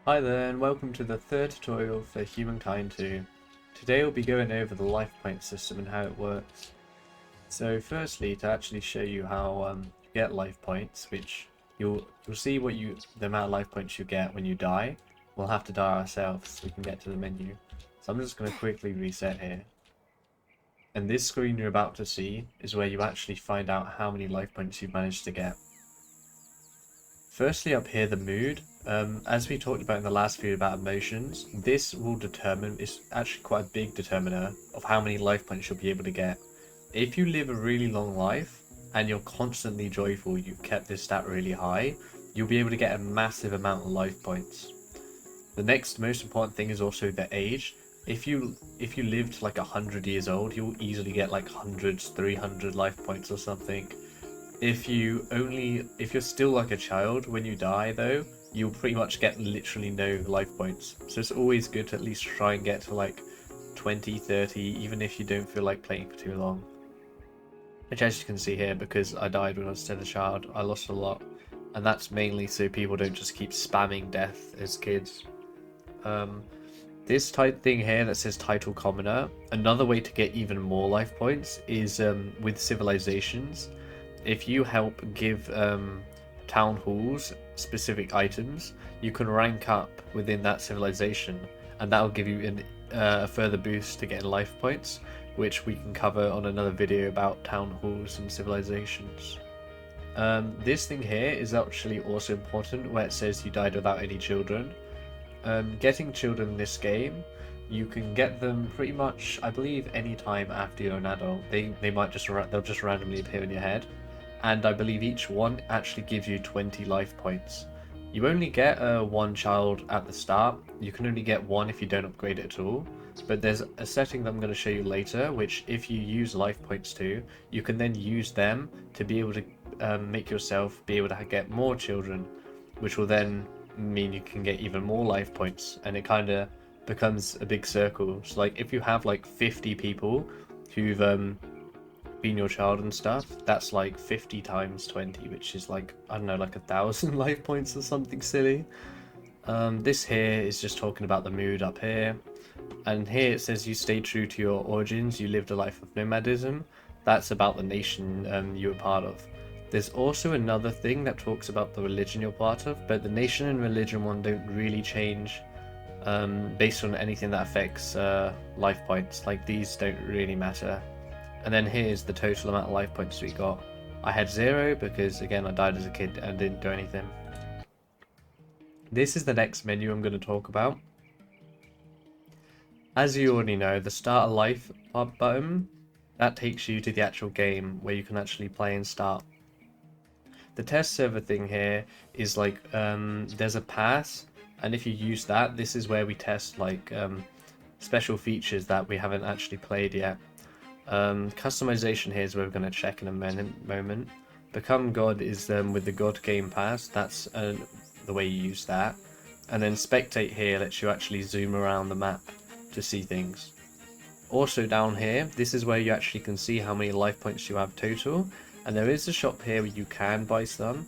Hi there and welcome to the third tutorial for Humankind 2. Today we'll be going over the life point system and how it works. So firstly, to actually show you how you get life points, which you'll see the amount of life points you get when you die. We'll have to die ourselves so we can get to the menu. So I'm just going to quickly reset here. And this screen you're about to see is where you actually find out how many life points you've managed to get. Firstly, up here, the mood. As we talked about in the last video about emotions, this will determine, it's actually quite a big determiner of how many life points you'll be able to get. If you live a really long life and you're constantly joyful, you've kept this stat really high, you'll be able to get a massive amount of life points. The next most important thing is also the age. If you lived like 100 years old, you'll easily get like hundreds, 300 life points or something. If you're still like a child when you die though, you'll pretty much get literally no life points. So it's always good to at least try and get to like 20, 30, even if you don't feel like playing for too long. Which, as you can see here, because I died when I was still a child, I lost a lot. And that's mainly so people don't just keep spamming death as kids. This type thing here that says title commoner, another way to get even more life points is with civilizations. If you help give town halls specific items, you can rank up within that civilization, and that will give you a further boost to getting life points, which we can cover on another video about town halls and civilizations. This thing here is actually also important, where it says you died without any children. Getting children in this game, you can get them pretty much, I believe, any time after you're an adult. They'll just randomly appear in your head. And I believe each one actually gives you 20 life points. You only get one child at the start. You can only get one if you don't upgrade it at all. But there's a setting that I'm going to show you later, which if you use life points to, you can then use them to be able to make yourself be able to get more children, which will then mean you can get even more life points. And it kind of becomes a big circle. So like if you have like 50 people who've been your child and stuff, that's like 50 times 20, which is like, I don't know, like 1,000 life points or something silly. This here is just talking about the mood up here, and here it says you stay true to your origins, you lived a life of nomadism. That's about the nation you were part of. There's also another thing that talks about the religion you're part of, but the nation and religion one don't really change based on anything that affects life points. Like, these don't really matter. And then here's the total amount of life points we got. I had 0 because, again, I died as a kid and didn't do anything. This is the next menu I'm going to talk about. As you already know, the start a life button, that takes you to the actual game where you can actually play and start. The test server thing here is like, there's a pass, and if you use that, this is where we test like special features that we haven't actually played yet. Customization here is where we're going to check in a moment. Become God is with the God Game Pass, that's the way you use that. And then Spectate here lets you actually zoom around the map to see things. Also down here, this is where you actually can see how many life points you have total. And there is a shop here where you can buy some.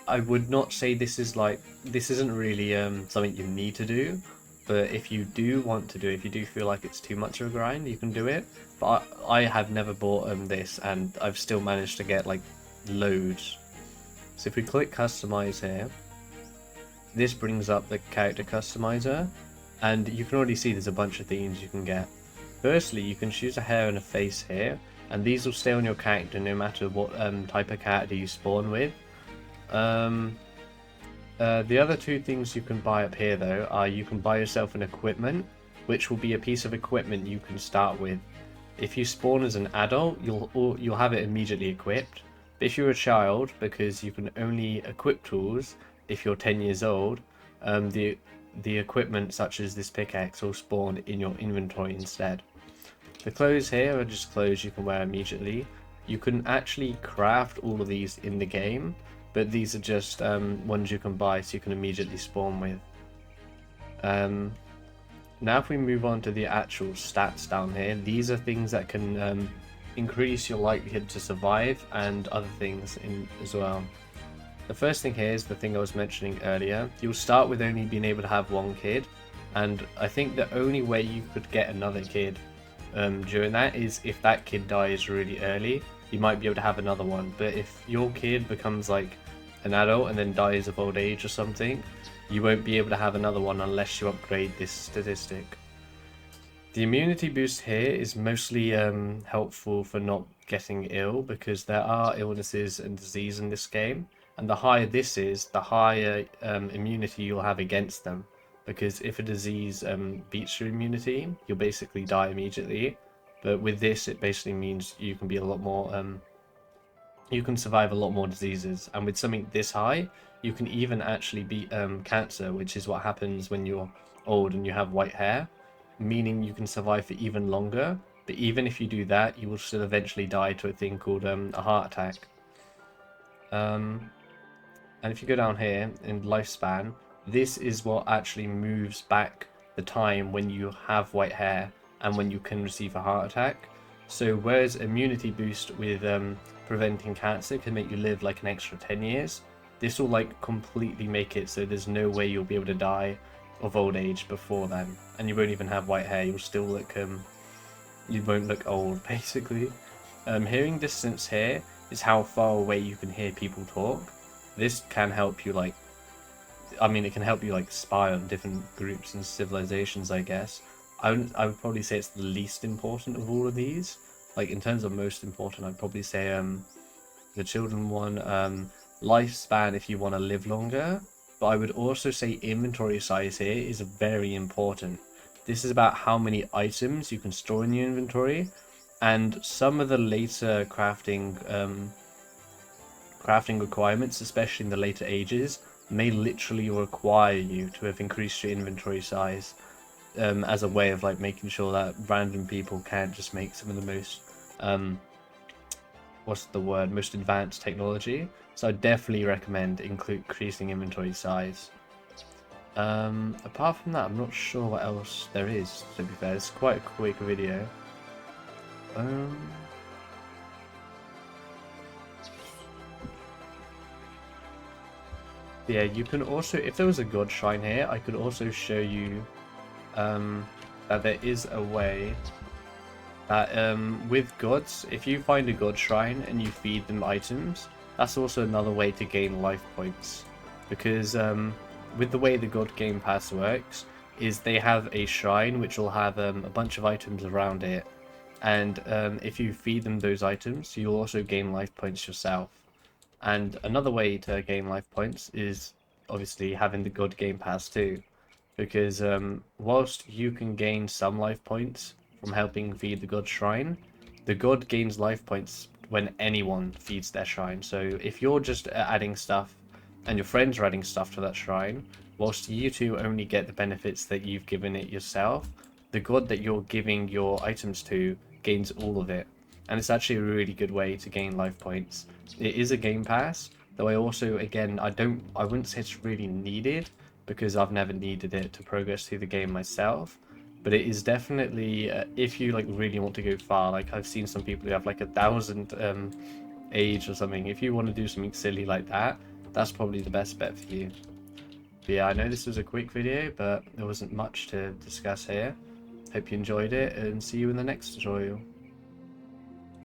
I would not say this isn't really something you need to do. But if you do want to do it, if you do feel like it's too much of a grind, you can do it. But I have never bought this, and I've still managed to get like loads. So if we click customize here, this brings up the character customizer, and you can already see there's a bunch of themes you can get. Firstly, you can choose a hair and a face here, and these will stay on your character no matter what type of character you spawn with. The other two things you can buy up here though are you can buy yourself an equipment, which will be a piece of equipment you can start with. If you spawn as an adult, you'll have it immediately equipped. But if you're a child, because you can only equip tools if you're 10 years old, the equipment such as this pickaxe will spawn in your inventory instead. The clothes here are just clothes you can wear immediately. You can actually craft all of these in the game, but these are just ones you can buy so you can immediately spawn with. Now if we move on to the actual stats down here, these are things that can increase your likelihood to survive and other things as well. The first thing here is the thing I was mentioning earlier. You'll start with only being able to have one kid, and I think the only way you could get another kid during that is if that kid dies really early. You might be able to have another one, but if your kid becomes like an adult and then dies of old age or something, you won't be able to have another one unless you upgrade this statistic. The immunity boost here is mostly helpful for not getting ill, because there are illnesses and disease in this game, and the higher this is, the higher immunity you'll have against them. Because if a disease beats your immunity, you'll basically die immediately. But with this, it basically means you can be a lot more you can survive a lot more diseases, and with something this high, you can even actually beat cancer, which is what happens when you're old and you have white hair, meaning you can survive for even longer. But even if you do that, you will still eventually die to a thing called a heart attack. And if you go down here in lifespan, this is what actually moves back the time when you have white hair and when you can receive a heart attack. So whereas immunity boost with preventing cancer can make you live like an extra 10 years, this will like completely make it so there's no way you'll be able to die of old age before then, and you won't even have white hair. You'll still look you won't look old basically. Hearing distance here is how far away you can hear people talk. This can help you like, I mean, it can help you like spy on different groups and civilizations, I guess. I would probably say it's the least important of all of these. Like in terms of most important, I'd probably say the children one, lifespan if you want to live longer. But I would also say inventory size here is very important. This is about how many items you can store in your inventory, and some of the later crafting requirements, especially in the later ages, may literally require you to have increased your inventory size as a way of like making sure that random people can't just make some of the most most advanced technology. So I definitely recommend increasing inventory size. Apart from that, I'm not sure what else there is, to be fair. It's quite a quick video. Yeah, you can also, if there was a god shrine here, I could also show you that there is a way that with gods, if you find a god shrine and you feed them items, that's also another way to gain life points. Because with the way the god game pass works, is they have a shrine which will have a bunch of items around it, and if you feed them those items, you'll also gain life points yourself. And another way to gain life points is obviously having the god game pass too, because whilst you can gain some life points from helping feed the god shrine, the god gains life points when anyone feeds their shrine. So if you're just adding stuff and your friends are adding stuff to that shrine, whilst you two only get the benefits that you've given it yourself, the god that you're giving your items to gains all of it. And it's actually a really good way to gain life points. It is a game pass, though I also, again, I wouldn't say it's really needed, because I've never needed it to progress through the game myself. But it is definitely, if you like really want to go far, like I've seen some people who have like 1,000 age or something. If you want to do something silly like that, that's probably the best bet for you. But yeah, I know this was a quick video, but there wasn't much to discuss here. Hope you enjoyed it, and see you in the next tutorial.